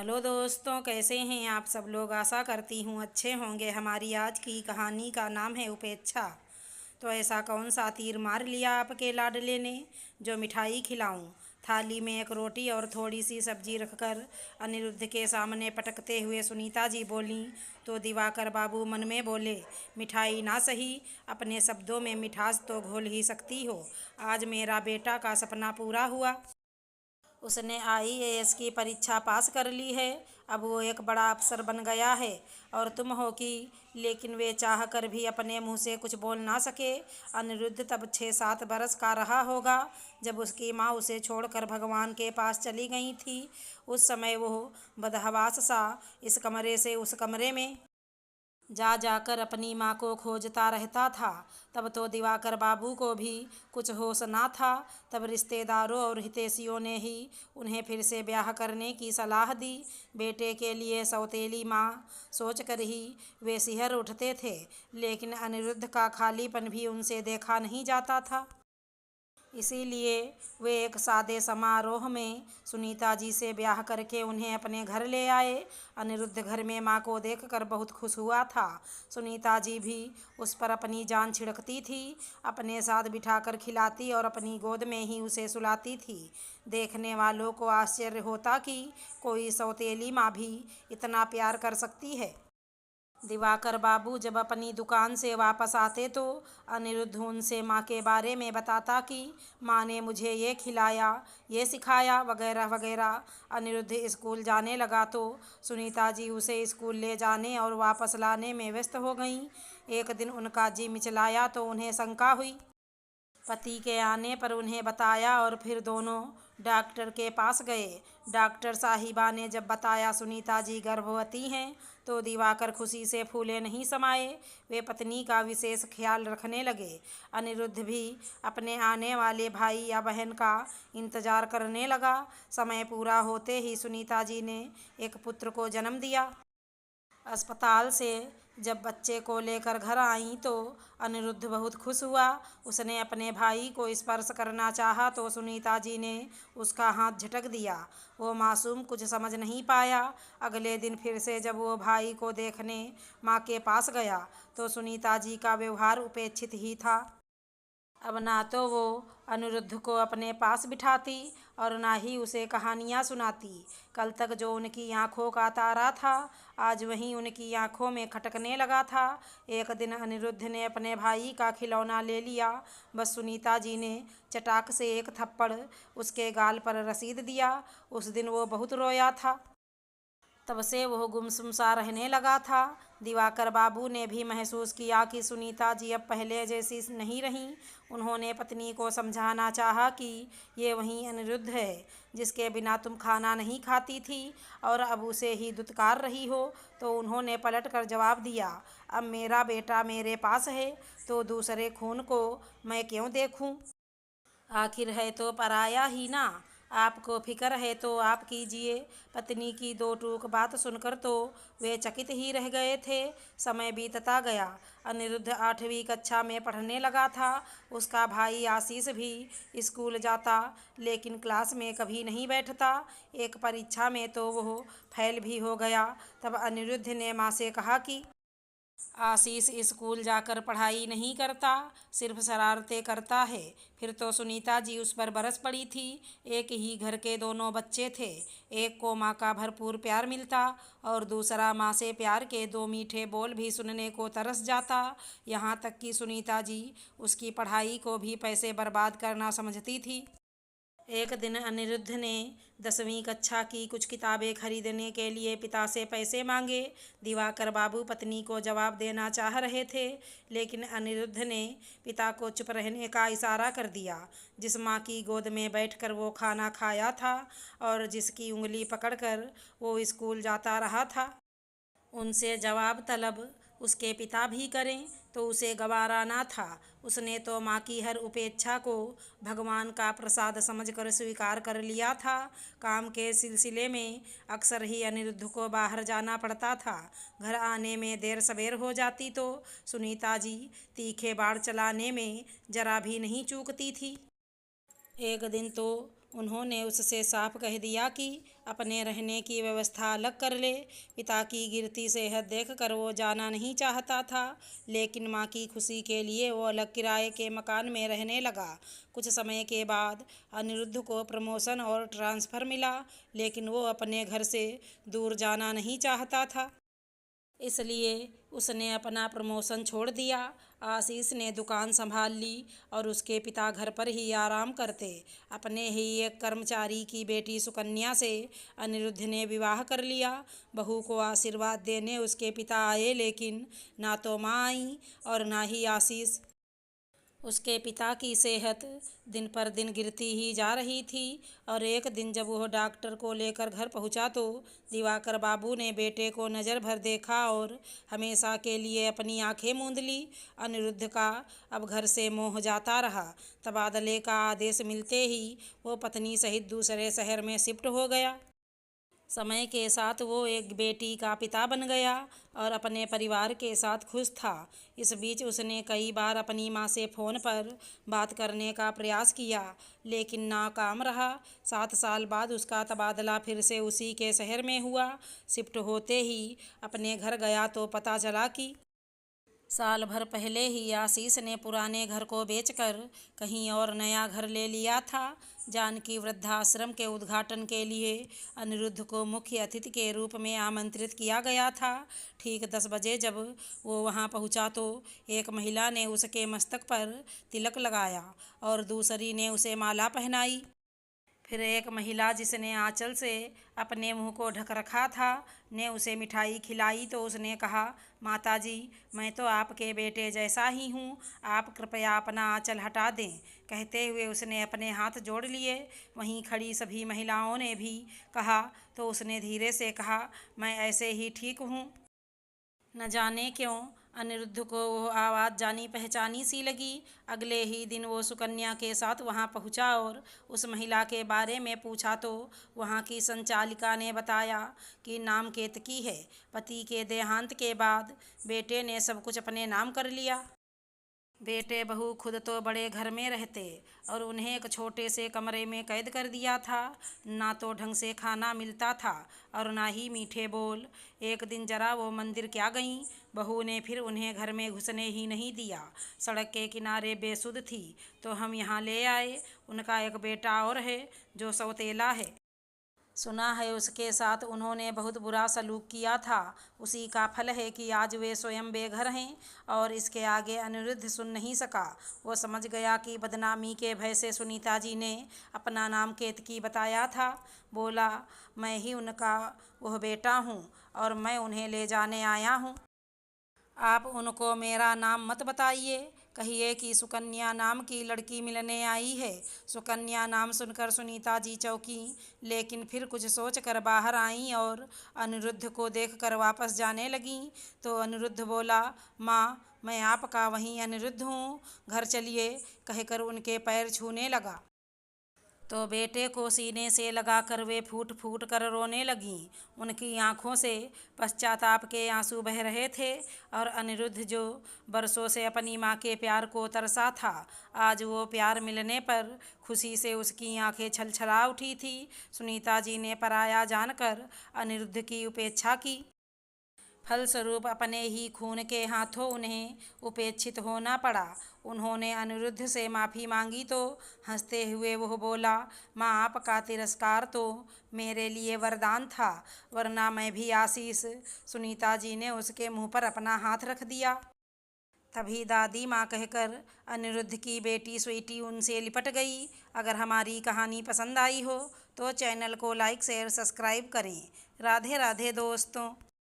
Hello दोस्तों, कैसे हैं आप सब लोग। आशा करती हूँ अच्छे होंगे। हमारी आज की कहानी का नाम है उपेक्षा। तो ऐसा कौन सा तीर मार लिया आपके लाडले ने जो मिठाई खिलाऊं। थाली में एक रोटी और थोड़ी सी सब्जी रखकर अनिरुद्ध के सामने पटकते हुए सुनीता जी बोलीं तो दिवाकर बाबू मन में बोले, मिठाई ना सही, अपने शब्दों में मिठास तो घोल ही सकती हो। आज मेरा बेटा का सपना पूरा हुआ। उसने आईएएस की परीक्षा पास कर ली है। अब वो एक बड़ा अफसर बन गया है और तुम हो कि। लेकिन वे चाह कर भी अपने मुंह से कुछ बोल ना सके। अनिरुद्ध तब 6-7 बरस का रहा होगा जब उसकी माँ उसे छोड़कर भगवान के पास चली गई थी। उस समय वो बदहवास सा इस कमरे से उस कमरे में जा जाकर अपनी माँ को खोजता रहता था। तब तो दिवाकर बाबू को भी कुछ होश ना था। तब रिश्तेदारों और हितैषियों ने ही उन्हें फिर से ब्याह करने की सलाह दी। बेटे के लिए सौतेली माँ सोचकर ही वे सिहर उठते थे। लेकिन अनिरुद्ध का खालीपन भी उनसे देखा नहीं जाता था। इसीलिए वे एक सादे समारोह में सुनीता जी से ब्याह करके उन्हें अपने घर ले आए। अनिरुद्ध घर में माँ को देखकर बहुत खुश हुआ था। सुनीता जी भी उस पर अपनी जान छिड़कती थी, अपने साथ बिठाकर खिलाती और अपनी गोद में ही उसे सुलाती थी। देखने वालों को आश्चर्य होता कि कोई सौतेली माँ भी इतना प्यार कर सकती है। दिवाकर बाबू जब अपनी दुकान से वापस आते तो अनिरुद्ध उनसे माँ के बारे में बताता कि माँ ने मुझे ये खिलाया, ये सिखाया, वगैरह वगैरह। अनिरुद्ध स्कूल जाने लगा तो सुनीता जी उसे स्कूल ले जाने और वापस लाने में व्यस्त हो गईं। एक दिन उनका जी मिचलाया तो उन्हें शंका हुई। पति के आने पर उन्हें बताया और फिर दोनों डॉक्टर के पास गए। डॉक्टर साहिबा ने जब बताया सुनीता जी गर्भवती हैं तो दिवाकर खुशी से फूले नहीं समाये। वे पत्नी का विशेष ख्याल रखने लगे। अनिरुद्ध भी अपने आने वाले भाई या बहन का इंतजार करने लगा। समय पूरा होते ही सुनीता जी ने एक पुत्र को जन्म दिया। अस्पताल से जब बच्चे को लेकर घर आईं तो अनिरुद्ध बहुत खुश हुआ। उसने अपने भाई को स्पर्श करना चाहा तो सुनीता जी ने उसका हाथ झटक दिया। वो मासूम कुछ समझ नहीं पाया। अगले दिन फिर से जब वो भाई को देखने माँ के पास गया तो सुनीता जी का व्यवहार उपेक्षित ही था। अब ना तो वो अनिरुद्ध को अपने पास बिठाती और ना ही उसे कहानियाँ सुनाती। कल तक जो उनकी आँखों का तारा था आज वहीं उनकी आँखों में खटकने लगा था। एक दिन अनिरुद्ध ने अपने भाई का खिलौना ले लिया। बस सुनीता जी ने चटाक से एक थप्पड़ उसके गाल पर रसीद दिया। उस दिन वो बहुत रोया था। तब से वह गुमसुम सा रहने लगा था। दिवाकर बाबू ने भी महसूस किया कि सुनीता जी अब पहले जैसी नहीं रहीं। उन्होंने पत्नी को समझाना चाहा कि ये वही अनिरुद्ध है जिसके बिना तुम खाना नहीं खाती थी और अब उसे ही दुत्कार रही हो। तो उन्होंने पलट कर जवाब दिया, अब मेरा बेटा मेरे पास है तो दूसरे खून को मैं क्यों देखूं। आखिर है तो पराया ही ना। आपको फिक्र है तो आप कीजिए। पत्नी की दो टूक बात सुनकर तो वे चकित ही रह गए थे। समय बीतता गया। अनिरुद्ध 8वीं कक्षा में पढ़ने लगा था। उसका भाई आशीष भी स्कूल जाता लेकिन क्लास में कभी नहीं बैठता। एक परीक्षा में तो वह फेल भी हो गया। तब अनिरुद्ध ने माँ से कहा कि आशीष स्कूल जाकर पढ़ाई नहीं करता, सिर्फ शरारतें करता है। फिर तो सुनीता जी उस पर बरस पड़ी थी। एक ही घर के दोनों बच्चे थे। एक को माँ का भरपूर प्यार मिलता और दूसरा माँ से प्यार के दो मीठे बोल भी सुनने को तरस जाता। यहाँ तक कि सुनीता जी उसकी पढ़ाई को भी पैसे बर्बाद करना समझती थी। एक दिन अनिरुद्ध ने 10वीं कक्षा की कुछ किताबें खरीदने के लिए पिता से पैसे मांगे। दिवाकर बाबू पत्नी को जवाब देना चाह रहे थे लेकिन अनिरुद्ध ने पिता को चुप रहने का इशारा कर दिया। जिस माँ की गोद में बैठकर वो खाना खाया था और जिसकी उंगली पकड़कर वो स्कूल जाता रहा था, उनसे जवाब तलब उसके पिता भी करें तो उसे गवारा ना था। उसने तो माँ की हर उपेक्षा को भगवान का प्रसाद समझकर स्वीकार कर लिया था। काम के सिलसिले में अक्सर ही अनिरुद्ध को बाहर जाना पड़ता था। घर आने में देर सवेर हो जाती तो सुनीता जी तीखे बाड़ चलाने में जरा भी नहीं चूकती थी। एक दिन तो उन्होंने उससे साफ कह दिया कि अपने रहने की व्यवस्था अलग कर ले। पिता की गिरती सेहत देखकर वो जाना नहीं चाहता था, लेकिन माँ की खुशी के लिए वो अलग किराए के मकान में रहने लगा। कुछ समय के बाद अनिरुद्ध को प्रमोशन और ट्रांसफ़र मिला, लेकिन वो अपने घर से दूर जाना नहीं चाहता था। इसलिए उसने अपना प्रमोशन छोड़ दिया। आशीष ने दुकान संभाल ली और उसके पिता घर पर ही आराम करते। अपने ही एक कर्मचारी की बेटी सुकन्या से अनिरुद्ध ने विवाह कर लिया। बहू को आशीर्वाद देने उसके पिता आए, लेकिन ना तो माँ आई और ना ही आशीष। उसके पिता की सेहत दिन पर दिन गिरती ही जा रही थी और एक दिन जब वह डॉक्टर को लेकर घर पहुंचा तो दिवाकर बाबू ने बेटे को नज़र भर देखा और हमेशा के लिए अपनी आंखें मूंद ली। अनिरुद्ध का अब घर से मोह जाता रहा। तबादले का आदेश मिलते ही वो पत्नी सहित दूसरे शहर में शिफ्ट हो गया। समय के साथ वो एक बेटी का पिता बन गया और अपने परिवार के साथ खुश था। इस बीच उसने कई बार अपनी माँ से फ़ोन पर बात करने का प्रयास किया, लेकिन नाकाम रहा। 7 साल बाद उसका तबादला फिर से उसी के शहर में हुआ। शिफ्ट होते ही अपने घर गया तो पता चला कि साल भर पहले ही आशीष ने पुराने घर को बेचकर कहीं और नया घर ले लिया था। जानकी वृद्धाश्रम के उद्घाटन के लिए अनिरुद्ध को मुख्य अतिथि के रूप में आमंत्रित किया गया था। ठीक 10 बजे जब वो वहां पहुंचा तो एक महिला ने उसके मस्तक पर तिलक लगाया और दूसरी ने उसे माला पहनाई। फिर एक महिला जिसने आंचल से अपने मुंह को ढक रखा था ने उसे मिठाई खिलाई तो उसने कहा, माताजी, मैं तो आपके बेटे जैसा ही हूँ, आप कृपया अपना आंचल हटा दें। कहते हुए उसने अपने हाथ जोड़ लिए। वहीं खड़ी सभी महिलाओं ने भी कहा तो उसने धीरे से कहा, मैं ऐसे ही ठीक हूँ। न जाने क्यों अनिरुद्ध को वो आवाज़ जानी पहचानी सी लगी। अगले ही दिन वो सुकन्या के साथ वहाँ पहुँचा और उस महिला के बारे में पूछा तो वहाँ की संचालिका ने बताया कि नाम केतकी है। पति के देहांत के बाद बेटे ने सब कुछ अपने नाम कर लिया। बेटे बहू खुद तो बड़े घर में रहते और उन्हें एक छोटे से कमरे में कैद कर दिया था। ना तो ढंग से खाना मिलता था और ना ही मीठे बोल। एक दिन जरा वो मंदिर क्या गईं, बहू ने फिर उन्हें घर में घुसने ही नहीं दिया। सड़क के किनारे बेसुध थी तो हम यहाँ ले आए। उनका एक बेटा और है जो सौतेला है। सुना है उसके साथ उन्होंने बहुत बुरा सलूक किया था। उसी का फल है कि आज वे स्वयं बेघर हैं। और इसके आगे अनिरुद्ध सुन नहीं सका। वो समझ गया कि बदनामी के भय से सुनीता जी ने अपना नाम केतकी बताया था। बोला, मैं ही उनका वह बेटा हूँ और मैं उन्हें ले जाने आया हूँ। आप उनको मेरा नाम मत बताइए, कहिए कि सुकन्या नाम की लड़की मिलने आई है। सुकन्या नाम सुनकर सुनीता जी चौंकी, लेकिन फिर कुछ सोचकर बाहर आईं और अनिरुद्ध को देखकर वापस जाने लगीं। तो अनिरुद्ध बोला, माँ, मैं आपका वही अनिरुद्ध हूँ, घर चलिए, कहकर उनके पैर छूने लगा। तो बेटे को सीने से लगाकर वे फूट फूट कर रोने लगीं। उनकी आंखों से पश्चाताप के आंसू बह रहे थे और अनिरुद्ध जो बरसों से अपनी माँ के प्यार को तरसा था, आज वो प्यार मिलने पर खुशी से उसकी आंखें छलछला उठी थी। सुनीता जी ने पराया जानकर अनिरुद्ध की उपेक्षा की। फलस्वरूप अपने ही खून के हाथों उन्हें उपेक्षित होना पड़ा। उन्होंने अनिरुद्ध से माफ़ी मांगी तो हंसते हुए वह बोला, माँ, आपका तिरस्कार तो मेरे लिए वरदान था, वरना मैं भी आशीष। सुनीता जी ने उसके मुंह पर अपना हाथ रख दिया। तभी दादी माँ कहकर अनिरुद्ध की बेटी स्वीटी उनसे लिपट गई। अगर हमारी कहानी पसंद आई हो तो चैनल को लाइक शेयर सब्सक्राइब करें। राधे राधे दोस्तों।